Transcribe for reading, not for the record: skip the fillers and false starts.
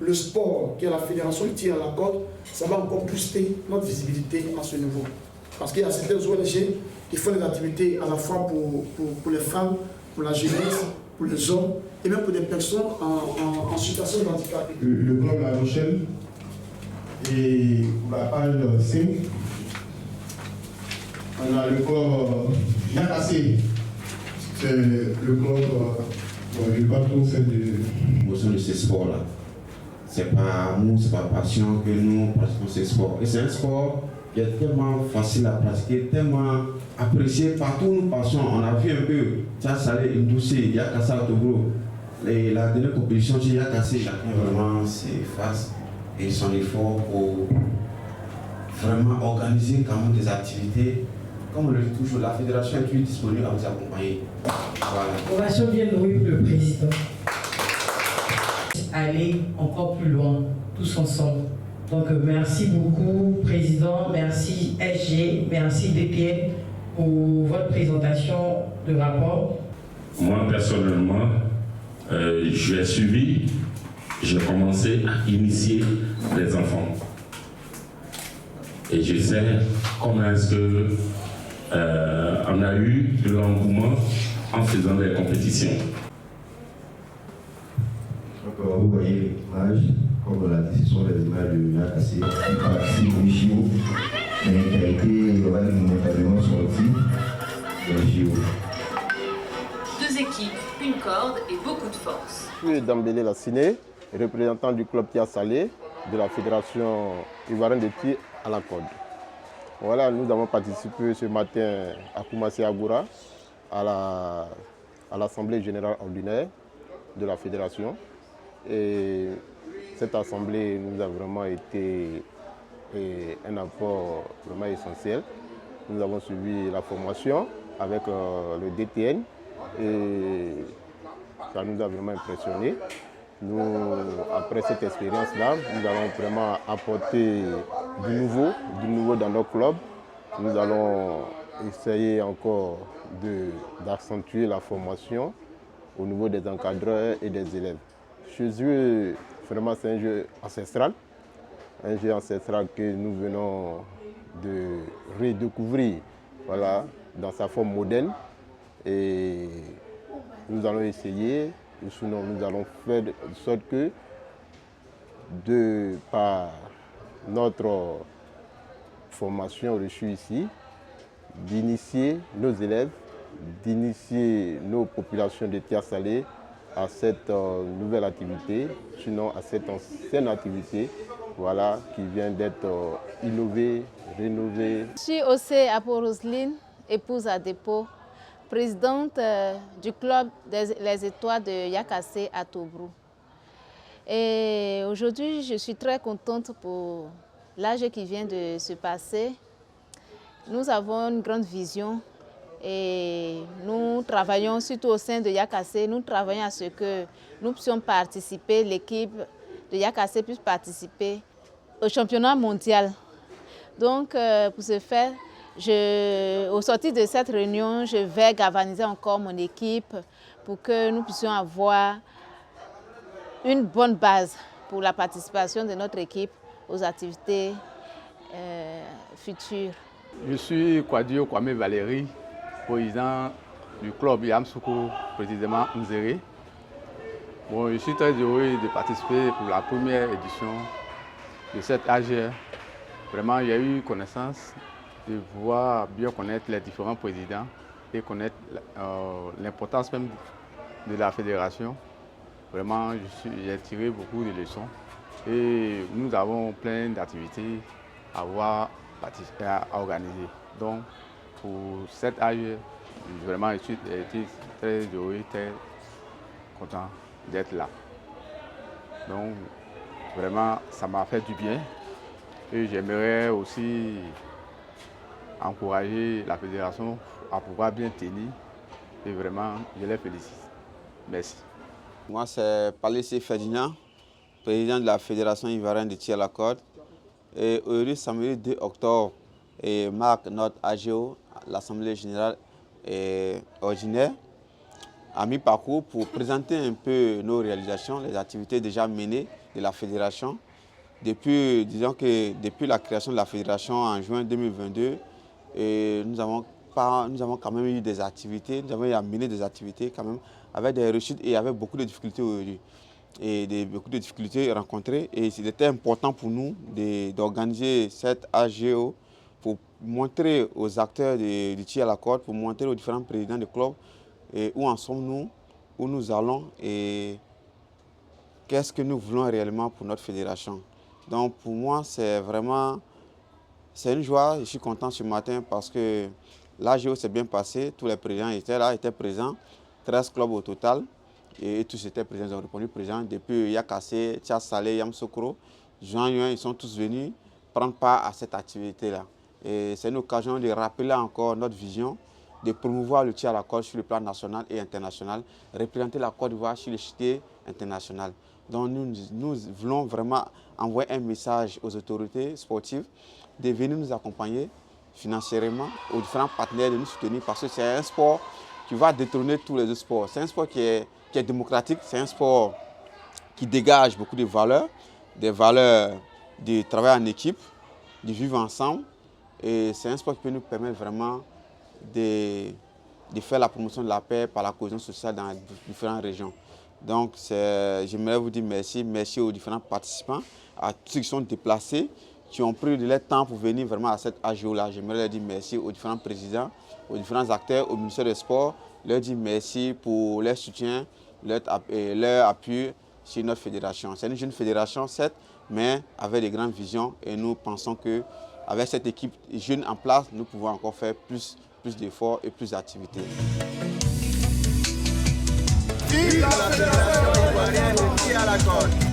le sport, qui est la fédération qui tire à la corde, ça va encore booster notre visibilité à ce niveau. Parce qu'il y a certaines ONG qui font des activités à la fois pour les femmes, pour la jeunesse, pour les hommes, et même pour des personnes en situation de handicap. Le club La Rochelle, et pour la page 5, on a le club Yakassé. C'est le club, je n'ai pas trop fait de... Au sein de ces sports-là, c'est pas amour, c'est pas passion que nous pratiquons ces sports. Et c'est un sport qui est tellement facile à pratiquer, tellement apprécié par tous nos patients. On a vu un peu, ça Salé, Ndoussé, Yakassé, Togro. La dernière compétition chez Yakassé, chacun vraiment s'efface et son effort pour vraiment organiser quand même des activités. Comme on le dit toujours, la fédération est toujours disponible à vous accompagner. Voilà. Ovation bien nourrie pour le président. Aller encore plus loin, tous ensemble. Donc merci beaucoup, président, merci SG, merci DTN pour votre présentation de rapport. Moi, personnellement, j'ai suivi, j'ai commencé à initier les enfants. Et je sais comment est-ce que on a eu de l'engouement en faisant des compétitions. Donc vous voyez l'image, comme on l'a dit, ce sont les images de Yakassé qui participe au JO, mais qui a été momentanément sorti des JO. Deux équipes, une corde et beaucoup de force. Je suis Dambélé Lassiné, représentant du club Tia Salé de la fédération ivoirienne de tir à la corde. Voilà, nous avons participé ce matin à Koumassi Agoura, à l'Assemblée générale ordinaire de la fédération. Et cette assemblée nous a vraiment été un apport vraiment essentiel. Nous avons suivi la formation avec le DTN et ça nous a vraiment impressionnés. Nous, après cette expérience-là, nous allons vraiment apporter du nouveau dans nos clubs. Nous allons essayer encore d'accentuer la formation au niveau des encadreurs et des élèves. Chez eux, vraiment, c'est un jeu ancestral que nous venons de redécouvrir, voilà, dans sa forme moderne. Et nous allons essayer, sinon nous allons faire de sorte que, par notre formation reçue ici, d'initier nos élèves, d'initier nos populations de Tia Salé à cette nouvelle activité, sinon à cette ancienne activité, voilà, qui vient d'être innovée, rénovée. Je suis Osé Apo-Roseline, épouse à dépôt, présidente du club Les Étoiles de Yakassé à Tobrou. Et aujourd'hui, je suis très contente pour l'âge qui vient de se passer. Nous avons une grande vision et nous travaillons, surtout au sein de Yakassé, nous travaillons à ce que nous puissions participer, l'équipe de Yakassé puisse participer au championnat mondial. Donc, pour ce faire, au sortir de cette réunion, je vais galvaniser encore mon équipe pour que nous puissions avoir une bonne base pour la participation de notre équipe aux activités futures. Je suis Kwadio Kwame Valérie, président du club Yamsoukou, précisément Nzéré. Bon, je suis très heureux de participer pour la première édition de cette AGR. Vraiment, il y a eu connaissance de pouvoir bien connaître les différents présidents et connaître l'importance même de la fédération. Vraiment, j'ai tiré beaucoup de leçons et nous avons plein d'activités à participer à organiser. Donc, pour cette AGR, vraiment, je suis très heureux, très content d'être là. Donc, vraiment, ça m'a fait du bien. Et j'aimerais aussi encourager la fédération à pouvoir bien tenir. Et vraiment, je les félicite. Merci. Moi, c'est Palissé Ferdinand, président de la Fédération ivoirienne de tir à la corde. Et aujourd'hui, samedi 2 octobre, marque notre AGO, l'Assemblée générale ordinaire, à mi-parcours pour présenter un peu nos réalisations, les activités déjà menées de la fédération. Disons que depuis la création de la fédération en juin 2022, nous avons quand même eu des activités, nous avons amené des activités quand même avec des réussites et avec beaucoup de difficultés aujourd'hui. Beaucoup de difficultés rencontrées. Et c'était important pour nous d'organiser cette AGO pour montrer aux acteurs du tir à la corde, pour montrer aux différents présidents de clubs où en sommes-nous, où nous allons et qu'est-ce que nous voulons réellement pour notre fédération. Donc pour moi, c'est une joie. Je suis content ce matin parce que l'AGO s'est bien passé. Tous les présidents étaient là, étaient présents. 13 clubs au total. Et tous étaient présents, ils ont répondu présents. Depuis Yakassé, Tia Salé, Yamsokro, Jean Yuan, ils sont tous venus prendre part à cette activité-là. Et c'est une occasion de rappeler encore notre vision, de promouvoir le tir à la corde sur le plan national et international, représenter la Côte d'Ivoire sur l'échiquier international. Donc nous voulons vraiment envoyer un message aux autorités sportives de venir nous accompagner financièrement, aux différents partenaires de nous soutenir parce que c'est un sport qui va détrôner tous les autres sports. C'est un sport qui est démocratique, c'est un sport qui dégage beaucoup de valeurs, des valeurs de travail en équipe, de vivre ensemble. Et c'est un sport qui peut nous permettre vraiment de faire la promotion de la paix par la cohésion sociale dans les différentes régions. Donc j'aimerais vous dire merci aux différents participants, à tous ceux qui sont déplacés, qui ont pris de leur temps pour venir vraiment à cette AGO-là. J'aimerais leur dire merci aux différents présidents, aux différents acteurs, au ministère des Sports, leur dire merci pour leur soutien, leur appui sur notre fédération. C'est une jeune fédération, certes, mais avec de grandes visions et nous pensons qu'avec cette équipe jeune en place, nous pouvons encore faire plus d'efforts et plus d'activités. Vive la fédération ivoirienne de tir à la corde!